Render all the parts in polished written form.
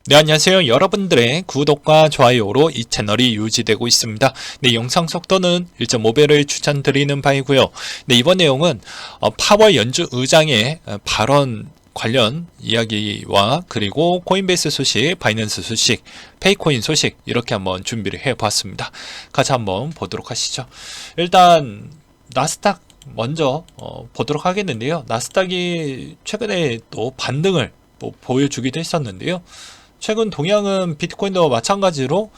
네, 안녕하세요. 여러분들의 구독과 좋아요로 이 채널이 유지되고 있습니다. 네, 영상 속도는 1.5배를 추천드리는 바이고요. 네, 이번 내용은 파월 연준 의장의 발언 관련 이야기와 그리고 코인베이스 소식, 바이낸스 소식, 페이코인 소식 이렇게 한번 준비를 해봤습니다. 같이 한번 보도록 하시죠. 일단 나스닥 먼저 보도록 하겠는데요. 나스닥이 최근에 또 반등을 보여주기도 했었는데요. 최근 동향은 비트코인도 마찬가지로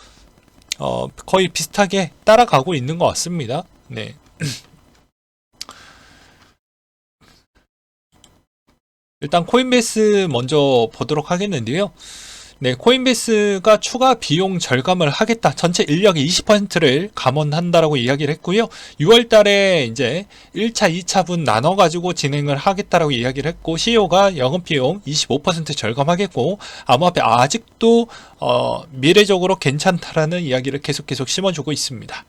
거의 비슷하게 따라가고 있는 것 같습니다. 네. 일단 코인베이스 먼저 보도록 하겠는데요. 네, 코인베이스가 추가 비용 절감을 하겠다. 전체 인력의 20%를 감원한다라고 이야기를 했고요. 6월 달에 이제 1차, 2차분 나눠가지고 진행을 하겠다라고 이야기를 했고, CEO가 영업비용 25% 절감하겠고, 암호화폐 아직도 미래적으로 괜찮다라는 이야기를 계속 심어주고 있습니다.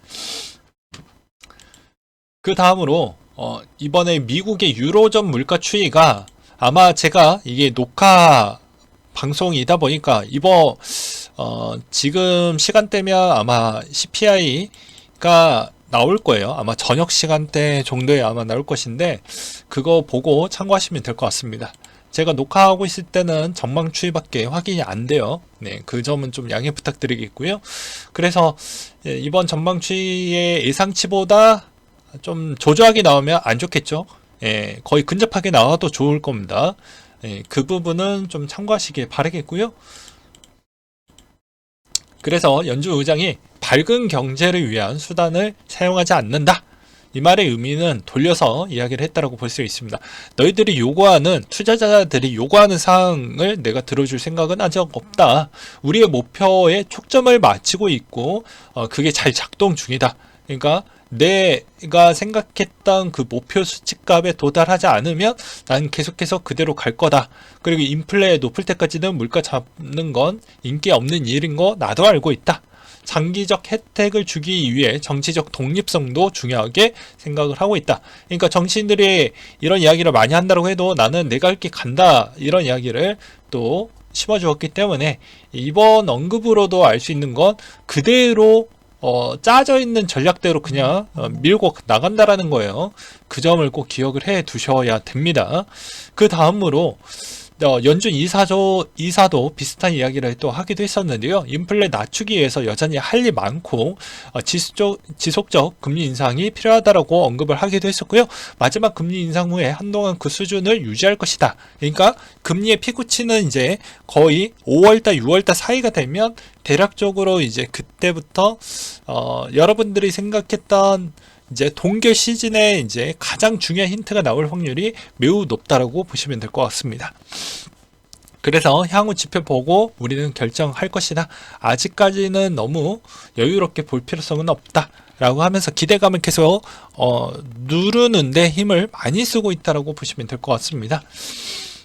그 다음으로 이번에 미국의 유로존 물가 추이가 아마 제가 이게 녹화 방송이다 보니까 이번 지금 시간대면 아마 CPI가 나올 거예요. 아마 저녁 시간대 정도에 아마 나올 것인데 그거 보고 참고하시면 될 것 같습니다. 제가 녹화하고 있을 때는 전망 추이밖에 확인이 안 돼요. 네, 그 점은 좀 양해 부탁드리겠고요. 그래서 이번 전망 추이의 예상치보다 좀 조조하게 나오면 안 좋겠죠. 예, 거의 근접하게 나와도 좋을 겁니다. 예, 그 부분은 좀 참고하시길 바라겠고요. 그래서 연준 의장이 밝은 경제를 위한 수단을 사용하지 않는다. 이 말의 의미는 돌려서 이야기를 했다라고 볼 수 있습니다. 너희들이 요구하는, 투자자들이 요구하는 사항을 내가 들어줄 생각은 아직 없다. 우리의 목표에 초점을 맞추고 있고 그게 잘 작동 중이다. 그러니까 내가 생각했던 그 목표 수치값에 도달하지 않으면 난 계속해서 그대로 갈 거다. 그리고 인플레 높을 때까지는 물가 잡는 건 인기 없는 일인 거 나도 알고 있다. 장기적 혜택을 주기 위해 정치적 독립성도 중요하게 생각을 하고 있다. 그러니까 정치인들이 이런 이야기를 많이 한다고 해도 나는 내가 할 게 간다. 이런 이야기를 또 심어주었기 때문에 이번 언급으로도 알 수 있는 건 그대로 짜져 있는 전략대로 그냥 밀고 나간다라는 거예요. 그 점을 꼭 기억을 해 두셔야 됩니다. 그 다음으로 연준 이사도 비슷한 이야기를 또 하기도 했었는데요. 인플레 낮추기 위해서 여전히 할 일 많고 지속적 금리 인상이 필요하다라고 언급을 하기도 했었고요. 마지막 금리 인상 후에 한동안 그 수준을 유지할 것이다. 그러니까 금리의 피구치는 이제 거의 5월달, 6월달 사이가 되면 대략적으로 이제 그때부터 여러분들이 생각했던 이제 동결 시즌에 이제 가장 중요한 힌트가 나올 확률이 매우 높다라고 보시면 될 것 같습니다. 그래서 향후 지표 보고 우리는 결정할 것이다. 아직까지는 너무 여유롭게 볼 필요성은 없다. 라고 하면서 기대감을 계속 누르는데 힘을 많이 쓰고 있다라고 보시면 될 것 같습니다.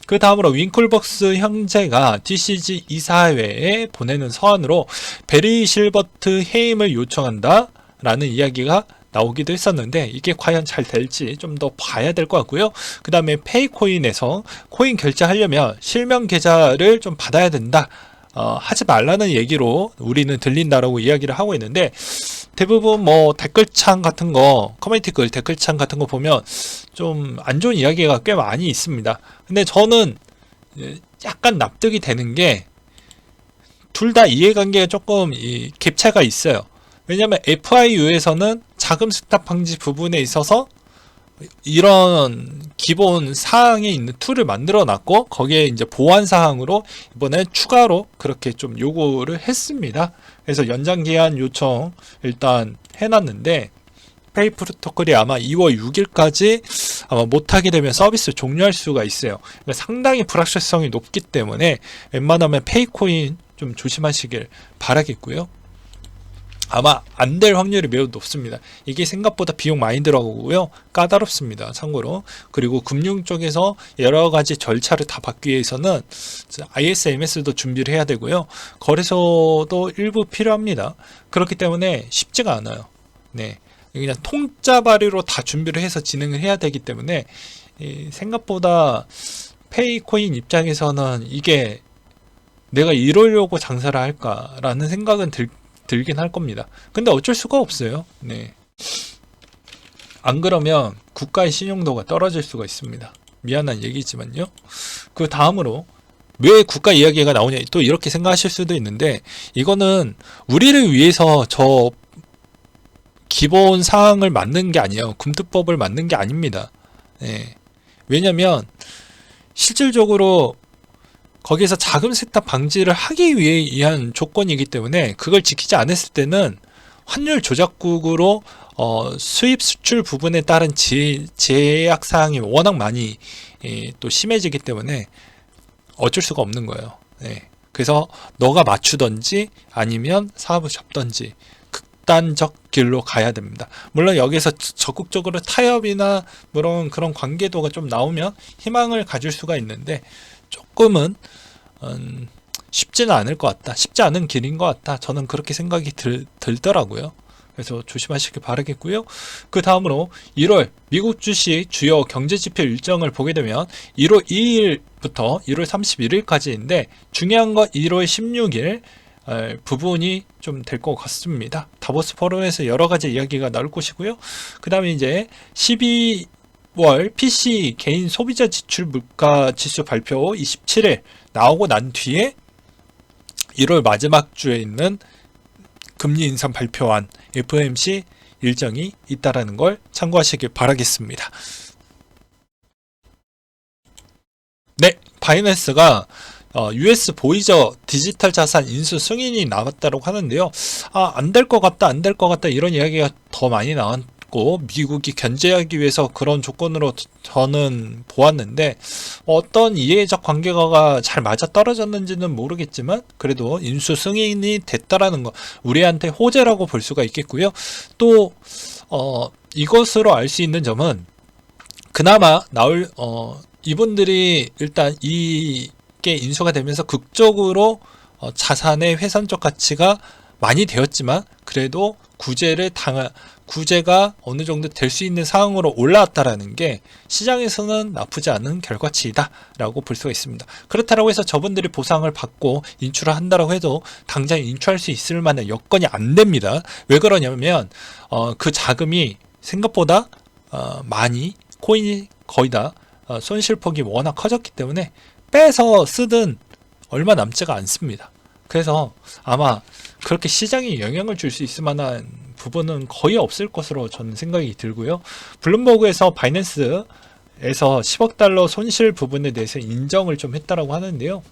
그 다음으로 윙클벅스 형제가 DCG 이사회에 보내는 서한으로 베리 실버트 해임을 요청한다 라는 이야기가 나오기도 했었는데 이게 과연 잘 될지 좀 더 봐야 될 것 같고요. 그 다음에 페이코인에서 코인 결제하려면 실명 계좌를 좀 받아야 된다. 하지 말라는 얘기로 우리는 들린다라고 이야기를 하고 있는데 대부분 뭐 댓글창 같은 거, 커뮤니티 글 댓글창 같은 거 보면 좀 안 좋은 이야기가 꽤 많이 있습니다. 근데 저는 약간 납득이 되는 게 둘 다 이해관계가 조금 갭차가 있어요. 왜냐하면 FIU에서는 자금 스탑 방지 부분에 있어서 이런 기본 사항에 있는 툴을 만들어 놨고 거기에 이제 보완 사항으로 이번에 추가로 그렇게 좀 요구를 했습니다. 그래서 연장 기한 요청 일단 해놨는데 페이 프로토콜이 아마 2월 6일까지 아마 못하게 되면 서비스 종료할 수가 있어요. 그러니까 상당히 불확실성이 높기 때문에 웬만하면 페이코인 좀 조심하시길 바라겠고요. 아마 안 될 확률이 매우 높습니다. 이게 생각보다 비용 많이 들어가고요. 까다롭습니다. 참고로. 그리고 금융 쪽에서 여러 가지 절차를 다 받기 위해서는 ISMS도 준비를 해야 되고요. 거래소도 일부 필요합니다. 그렇기 때문에 쉽지가 않아요. 네. 그냥 통짜 발휘로 다 준비를 해서 진행을 해야 되기 때문에 생각보다 페이코인 입장에서는 이게 내가 이러려고 장사를 할까라는 생각은 들긴 할 겁니다. 근데 어쩔 수가 없어요. 네. 안 그러면 국가의 신용도가 떨어질 수가 있습니다. 미안한 얘기지만요. 그 다음으로 왜 국가 이야기가 나오냐 또 이렇게 생각하실 수도 있는데, 이거는 우리를 위해서 저 기본 사항을 만든 게 아니에요. 금투법을 만든 게 아닙니다. 네. 왜냐면 실질적으로 거기에서 자금 세탁 방지를 하기 위한 조건이기 때문에, 그걸 지키지 않았을 때는 환율 조작국으로 수입 수출 부분에 따른 제약 사항이 워낙 많이 또 심해지기 때문에 어쩔 수가 없는 거예요. 네. 그래서 너가 맞추던지 아니면 사업을 접던지 극단적 길로 가야 됩니다. 물론 여기서 적극적으로 타협이나 그런 관계도가 좀 나오면 희망을 가질 수가 있는데, 조금은 쉽지는 않을 것 같다. 쉽지 않은 길인 것 같다. 저는 그렇게 생각이 들더라고요. 그래서 조심하시길 바라겠고요. 그 다음으로 1월 미국 주식 주요 경제지표 일정을 보게 되면 1월 2일부터 1월 31일까지인데, 중요한 건 1월 16일 부분이 좀 될 것 같습니다. 다보스 포럼에서 여러 가지 이야기가 나올 것이고요. 그 다음에 이제 12월 PC 개인 소비자 지출 물가 지수 발표 27일 나오고 난 뒤에 1월 마지막 주에 있는 금리 인상 발표한 FOMC 일정이 있다라는 걸 참고하시길 바라겠습니다. 네, 바이낸스가 US 보이저 디지털 자산 인수 승인이 나왔다고 하는데요. 안 될 것 같다, 안 될 것 같다 이런 이야기가 더 많이 나왔고, 미국이 견제하기 위해서 그런 조건으로 저는 보았는데, 어떤 이해적 관계가 잘 맞아 떨어졌는지는 모르겠지만 그래도 인수 승인이 됐다라는 거 우리한테 호재라고 볼 수가 있겠고요. 또 이것으로 알 수 있는 점은, 그나마 이분들이 일단 이게 인수가 되면서 극적으로 자산의 훼손적 가치가 많이 되었지만, 그래도 구제가 어느 정도 될 수 있는 상황으로 올라왔다라는 게 시장에서는 나쁘지 않은 결과치이다 라고 볼 수가 있습니다. 그렇다고 해서 저분들이 보상을 받고 인출을 한다고 해도 당장 인출할 수 있을 만한 여건이 안 됩니다. 왜 그러냐면 그 자금이 생각보다 많이, 코인이 거의 다 손실폭이 워낙 커졌기 때문에 빼서 쓰든 얼마 남지가 않습니다. 그래서 아마 그렇게 시장에 영향을 줄 수 있을 만한 부분은 거의 없을 것으로 저는 생각이 들고요. 블룸버그에서 바이낸스에서 10억 달러 손실 부분에 대해서 인정을 좀 했다라고 하는데요.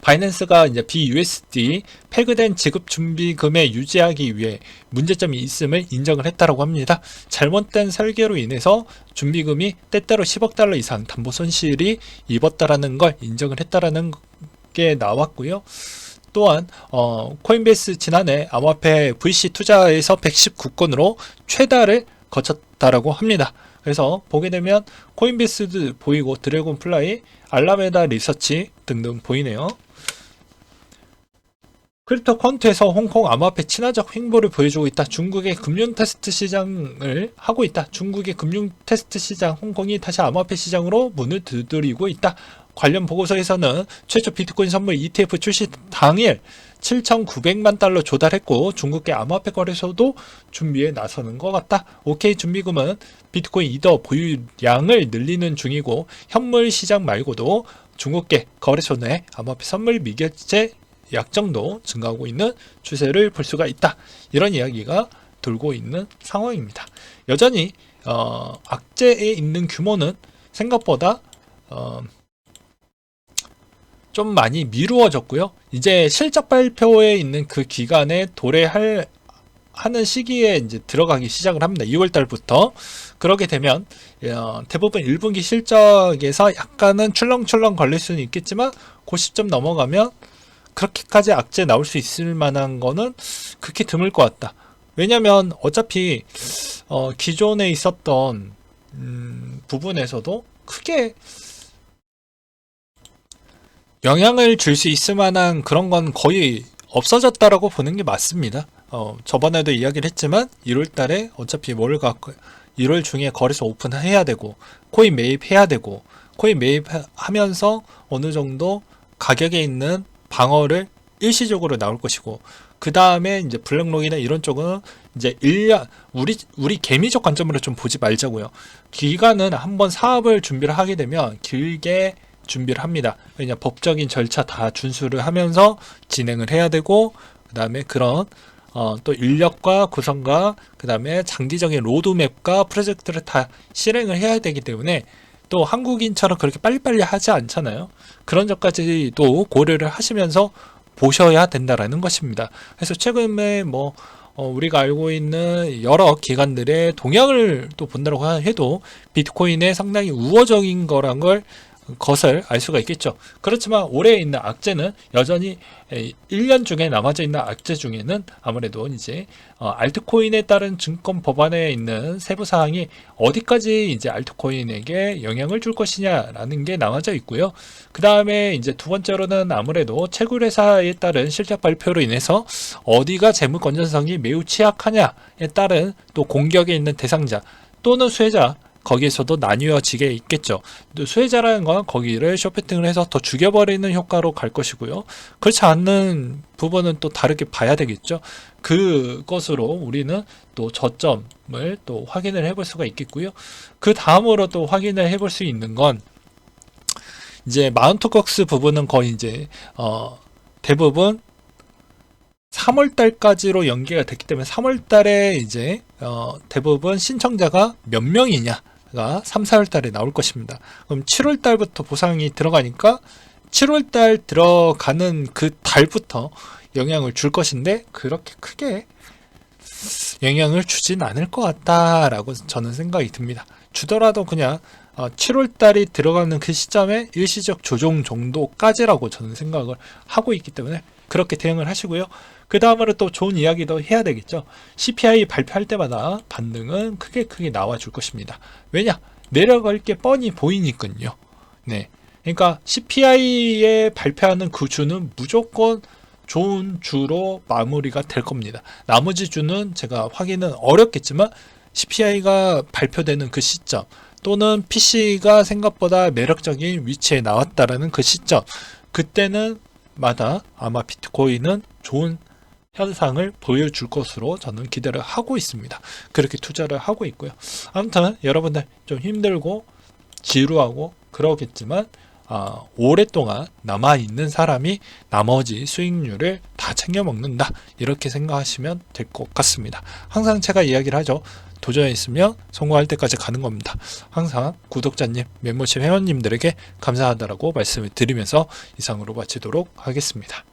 바이낸스가 이제 BUSD 패그된 지급 준비금에 유지하기 위해 문제점이 있음을 인정을 했다라고 합니다. 잘못된 설계로 인해서 준비금이 때때로 10억 달러 이상 담보 손실이 입었다라는 걸 인정을 했다라는 게 나왔고요. 또한 코인베이스 지난해 암호화폐 VC 투자에서 119건으로 최다를 거쳤다라고 합니다. 그래서 보게 되면 코인베이스도 보이고 드래곤플라이, 알라메다 리서치 등등 보이네요. 크립토 퀀트에서 홍콩 암호화폐 친화적 행보를 보여주고 있다. 중국의 금융 테스트 시장을 하고 있다. 중국의 금융 테스트 시장 홍콩이 다시 암호화폐 시장으로 문을 두드리고 있다. 관련 보고서에서는 최초 비트코인 선물 ETF 출시 당일 7,900만 달러 조달했고, 중국계 암호화폐 거래소도 준비에 나서는 것 같다. OK 준비금은 비트코인 이더 보유량을 늘리는 중이고, 현물 시장 말고도 중국계 거래소 내 암호화폐 선물 미결제 약정도 증가하고 있는 추세를 볼 수가 있다. 이런 이야기가 돌고 있는 상황입니다. 여전히 악재에 있는 규모는 생각보다 좀 많이 미루어졌고요. 이제 실적 발표에 있는 그 기간에 도래하는 시기에 이제 들어가기 시작을 합니다. 2월 달부터. 그러게 되면 대부분 1분기 실적에서 약간은 출렁출렁 걸릴 수는 있겠지만, 그 시점 넘어가면 그렇게까지 악재 나올 수 있을 만한 거는 그렇게 드물 것 같다. 왜냐면 어차피 기존에 있었던 부분에서도 크게 영향을 줄 수 있을 만한 그런 건 거의 없어졌다라고 보는 게 맞습니다. 저번에도 이야기를 했지만 1월 달에 어차피 1월 중에 거래소 오픈해야 되고, 코인 매입해야 되고, 코인 매입하면서 어느 정도 가격에 있는 방어를 일시적으로 나올 것이고, 그 다음에 이제 블랙록이나 이런 쪽은 이제 1년, 우리 개미적 관점으로 좀 보지 말자고요. 기간은 한번 사업을 준비를 하게 되면 길게 준비를 합니다. 왜냐, 법적인 절차 다 준수를 하면서 진행을 해야 되고, 그 다음에 그런 또 인력과 구성과 그 다음에 장기적인 로드맵과 프로젝트를 다 실행을 해야 되기 때문에 또 한국인처럼 그렇게 빨리빨리 하지 않잖아요. 그런 점까지도 고려를 하시면서 보셔야 된다라는 것입니다. 그래서 최근에 우리가 알고 있는 여러 기관들의 동향을 또 본다고 해도 비트코인에 상당히 우호적인 거란 것을 알 수가 있겠죠. 그렇지만 올해 있는 악재는 여전히 1년 중에 남아져 있는 악재 중에는 아무래도 이제 알트코인에 따른 증권 법안에 있는 세부 사항이 어디까지 이제 알트코인에게 영향을 줄 것이냐라는 게 남아져 있고요. 그 다음에 이제 두 번째로는 아무래도 채굴회사에 따른 실적 발표로 인해서 어디가 재무 건전성이 매우 취약하냐에 따른 또 공격에 있는 대상자 또는 수혜자, 거기에서도 나뉘어지게 있겠죠. 수혜자라는 건 거기를 쇼패팅을 해서 더 죽여버리는 효과로 갈 것이고요. 그렇지 않는 부분은 또 다르게 봐야 되겠죠. 그것으로 우리는 또 저점을 또 확인을 해볼 수가 있겠고요. 그 다음으로 또 확인을 해볼 수 있는 건 이제 마운트꺽스 부분은 거의 이제 대부분 3월 달까지로 연계가 됐기 때문에 3월 달에 이제 대부분 신청자가 몇 명이냐가 3, 4월 달에 나올 것입니다. 그럼 7월 달부터 보상이 들어가니까 7월 달 들어가는 그 달부터 영향을 줄 것인데 그렇게 크게 영향을 주진 않을 것 같다라고 저는 생각이 듭니다. 주더라도 그냥 7월 달이 들어가는 그 시점에 일시적 조정 정도까지라고 저는 생각을 하고 있기 때문에 그렇게 대응을 하시고요. 그 다음으로 또 좋은 이야기도 해야 되겠죠. CPI 발표할 때마다 반등은 크게 나와 줄 것입니다. 왜냐? 내려갈 게 뻔히 보이니까요. 네. 그러니까 CPI에 발표하는 그 주는 무조건 좋은 주로 마무리가 될 겁니다. 나머지 주는 제가 확인은 어렵겠지만 CPI가 발표되는 그 시점 또는 PC가 생각보다 매력적인 위치에 나왔다라는 그 시점, 그때는 마다 아마 비트코인은 좋은 현상을 보여줄 것으로 저는 기대를 하고 있습니다. 그렇게 투자를 하고 있고요. 아무튼 여러분들 좀 힘들고 지루하고 그러겠지만 오랫동안 남아있는 사람이 나머지 수익률을 다 챙겨 먹는다, 이렇게 생각하시면 될 것 같습니다. 항상 제가 이야기를 하죠. 도전에 있으면 성공할 때까지 가는 겁니다. 항상 구독자님, 멤버십 회원님들에게 감사하다라고 말씀을 드리면서 이상으로 마치도록 하겠습니다.